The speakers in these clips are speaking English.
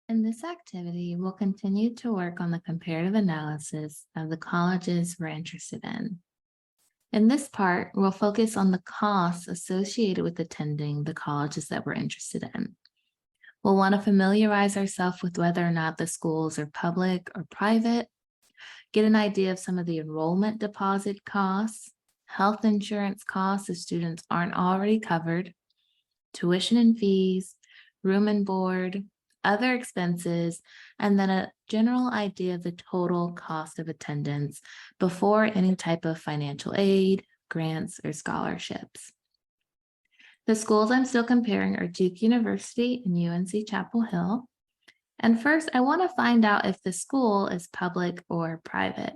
In this activity, we'll continue to work on the comparative analysis of the colleges we're interested in. In this part, we'll focus on the costs associated with attending the colleges that we're interested in. We'll want to familiarize ourselves with whether or not the schools are public or private, get an idea of some of the enrollment deposit costs, health insurance costs if students aren't already covered, tuition and fees, room and board, other expenses, and then a general idea of the total cost of attendance before any type of financial aid, grants, or scholarships. The schools I'm still comparing are Duke University and UNC Chapel Hill. And first, I want to find out if the school is public or private.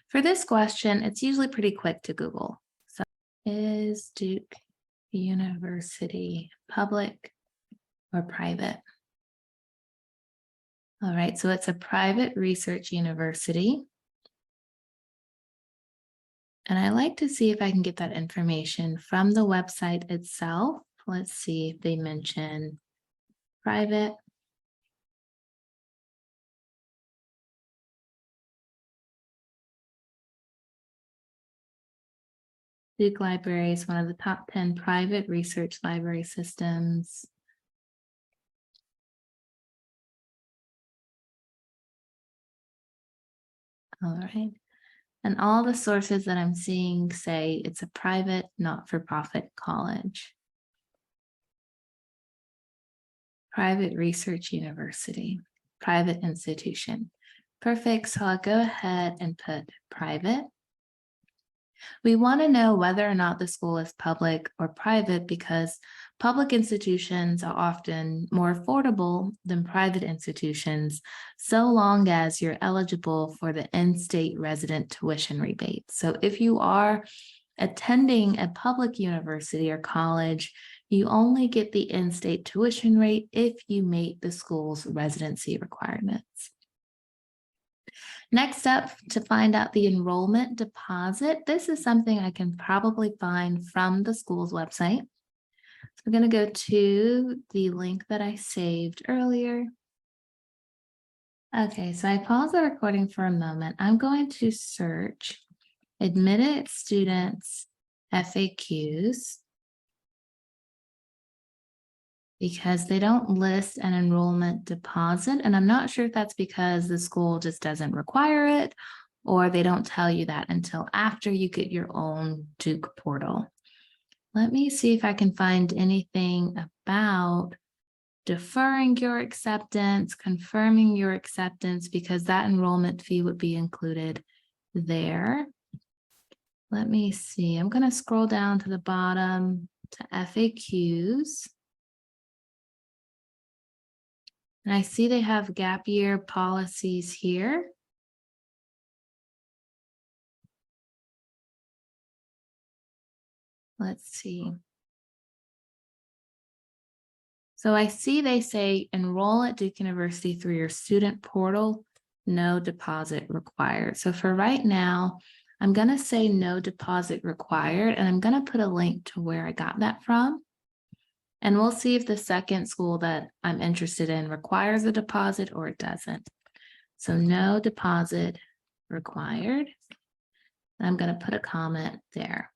For this question, it's usually pretty quick to Google. So, is Duke University public or private? All right, so it's a private research university. And I like to see if I can get that information from the website itself. Let's see if they mention private. Duke Library is one of the top 10 private research library systems. All right. And all the sources that I'm seeing say it's a private, not-for-profit college. Private research university, private institution. Perfect, so I'll go ahead and put private. We want to know whether or not the school is public or private because public institutions are often more affordable than private institutions, so long as you're eligible for the in-state resident tuition rebate. So if you are attending a public university or college, you only get the in-state tuition rate if you meet the school's residency requirements. Next up, to find out the enrollment deposit, this is something I can probably find from the school's website. So we're going to go to the link that I saved earlier. Okay, so I paused the recording for a moment. I'm going to search admitted students FAQs because they don't list an enrollment deposit. And I'm not sure if that's because the school just doesn't require it or they don't tell you that until after you get your own Duke portal. Let me see if I can find anything about deferring your acceptance, confirming your acceptance, because that enrollment fee would be included there. Let me see. I'm going to scroll down to the bottom to FAQs. And I see they have gap year policies here. Let's see. So I see they say enroll at Duke University through your student portal, no deposit required. So for right now, I'm going to say no deposit required, and I'm going to put a link to where I got that from. And we'll see if the second school that I'm interested in requires a deposit or it doesn't. So no deposit required. I'm going to put a comment there.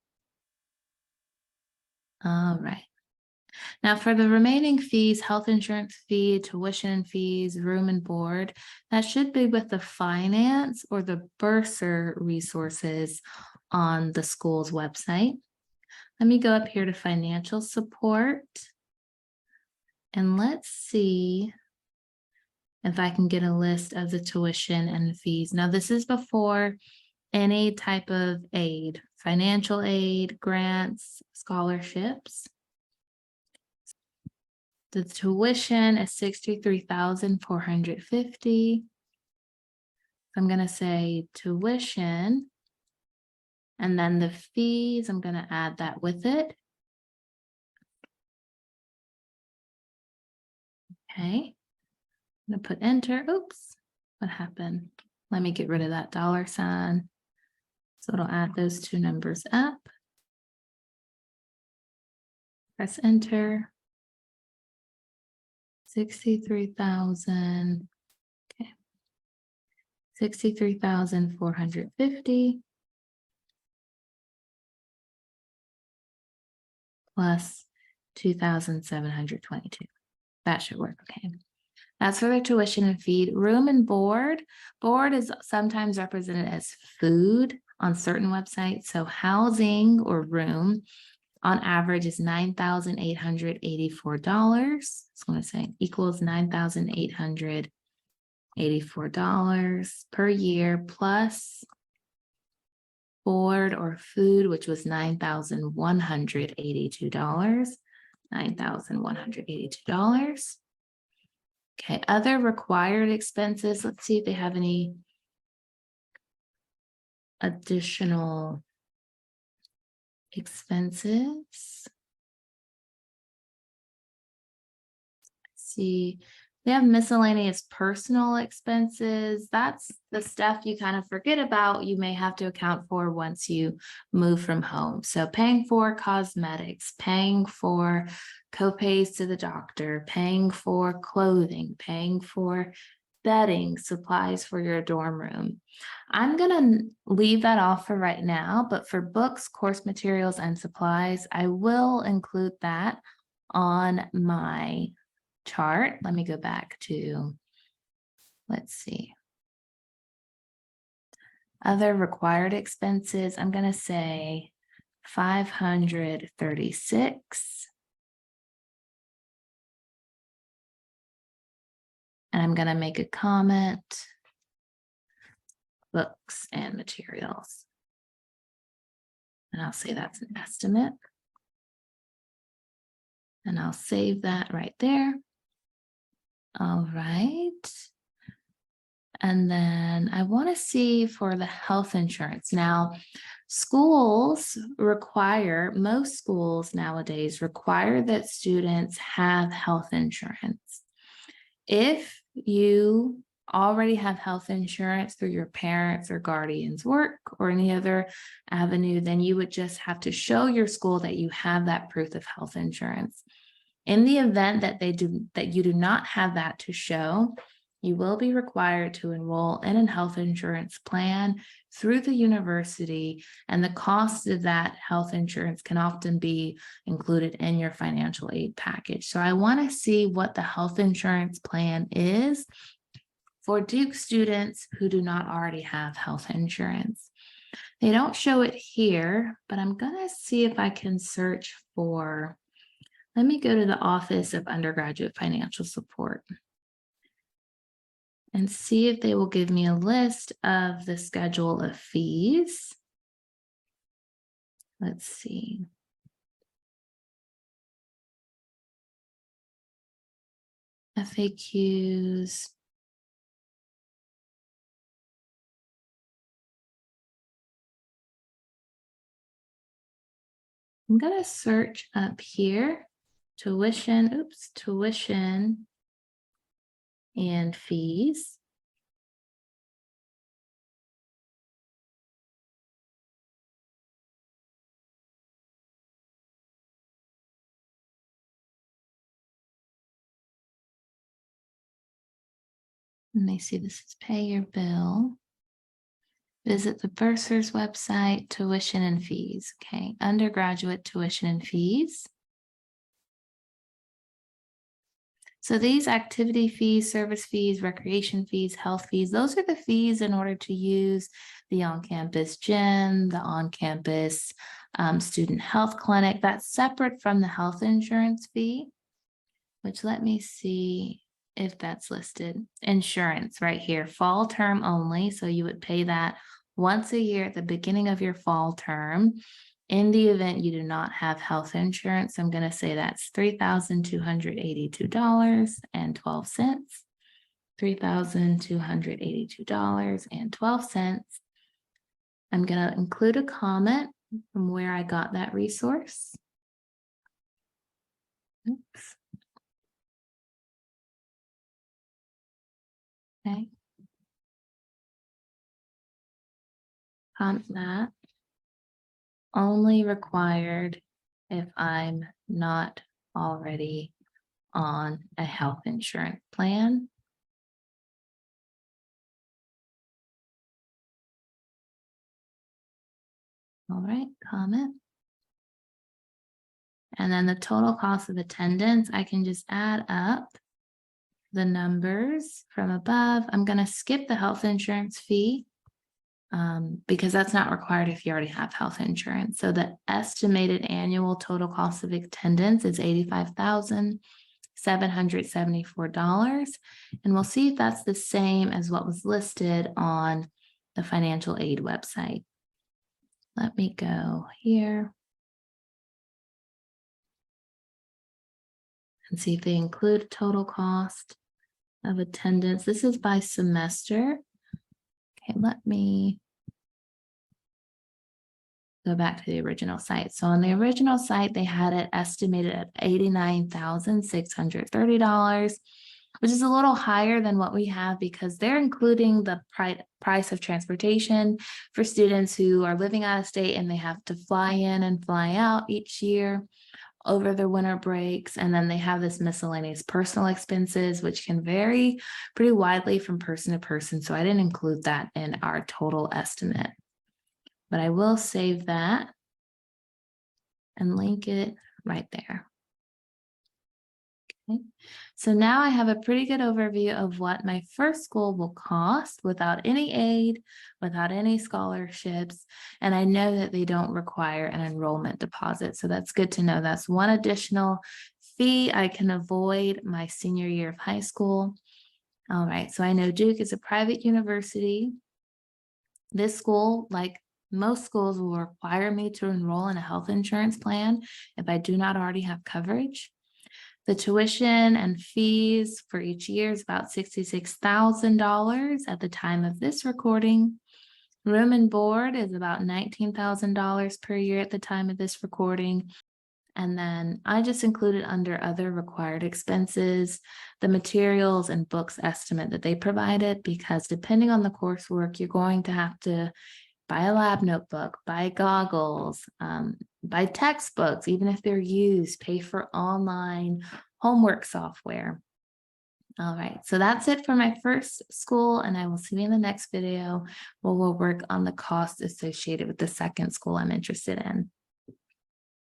All right. Now for the remaining fees, health insurance fee, tuition fees, room and board, that should be with the finance or the bursar resources on the school's website. Let me go up here to financial support. And let's see if I can get a list of the tuition and the fees. Now, this is before any type of aid, financial aid, grants, scholarships. The tuition is $63,450. I'm going to say tuition, and then the fees, I'm going to add that with it. Okay, I'm going to put enter. Oops, what happened? Let me get rid of that $sign. So it'll add those two numbers up. Press enter. 63,000. Okay. 63,450 plus 2,722. That should work. Okay. That's for their tuition and feed. Room and board. Board is sometimes represented as food on certain websites. So housing or room on average is $9,884. So I'm going to say equals $9,884 per year plus board or food, which was $9,182. $9,182. Okay, other required expenses. Let's see if they have any additional expenses. Let's see, they have miscellaneous personal expenses. That's the stuff you kind of forget about. You may have to account for once you move from home. So paying for cosmetics, paying for copays to the doctor, paying for clothing, paying for bedding, supplies for your dorm room. I'm going to leave that off for right now, but for books, course materials, and supplies, I will include that on my chart. Let me go back to, let's see, other required expenses. I'm going to say 536. And I'm going to make a comment, books and materials. And I'll say that's an estimate. And I'll save that right there. All right. And then I want to see for the health insurance. Now, schools require, most schools nowadays require that students have health insurance. If you already have health insurance through your parents' or guardians' work or any other avenue, then you would just have to show your school that you have that proof of health insurance. In the event that you do not have that to show, you will be required to enroll in a health insurance plan through the university, and the cost of that health insurance can often be included in your financial aid package. So I want to see what the health insurance plan is for Duke students who do not already have health insurance. They don't show it here, but I'm going to see if I can search for, let me go to the Office of Undergraduate Financial Support and see if they will give me a list of the schedule of fees. Let's see. FAQs. I'm going to search up here, tuition and fees. And they see this is pay your bill. Visit the bursar's website, tuition and fees. Okay, undergraduate tuition and fees. So these activity fees, service fees, recreation fees, health fees, those are the fees in order to use the on-campus gym, the on-campus student health clinic. That's separate from the health insurance fee, which let me see if that's listed. Insurance right here, fall term only. So you would pay that once a year at the beginning of your fall term. In the event you do not have health insurance, I'm going to say that's $3,282.12. $3,282.12. I'm going to include a comment from where I got that resource. Oops. Okay. That only required if I'm not already on a health insurance plan. All right, comment. And then the total cost of attendance, I can just add up the numbers from above. I'm going to skip the health insurance fee because that's not required if you already have health insurance. So the estimated annual total cost of attendance is $85,774. And we'll see if that's the same as what was listed on the financial aid website. Let me go here and see if they include total cost of attendance. This is by semester. Okay, let me go back to the original site. So on the original site, they had it estimated at $89,630, which is a little higher than what we have because they're including the price of transportation for students who are living out of state and they have to fly in and fly out each year over the winter breaks. And then they have this miscellaneous personal expenses, which can vary pretty widely from person to person. So I didn't include that in our total estimate, but I will save that and link it right there. Okay. So now I have a pretty good overview of what my first school will cost without any aid, without any scholarships. And I know that they don't require an enrollment deposit. So that's good to know. That's one additional fee I can avoid my senior year of high school. All right. So I know Duke is a private university. This school, like most schools, will require me to enroll in a health insurance plan if I do not already have coverage. The tuition and fees for each year is about $66,000 at the time of this recording. Room and board is about $19,000 per year at the time of this recording. And then I just included under other required expenses, the materials and books estimate that they provided, because depending on the coursework, you're going to have to buy a lab notebook, buy goggles, buy textbooks, even if they're used, pay for online homework software. All right, so that's it for my first school, and I will see you in the next video where we'll work on the cost associated with the second school I'm interested in.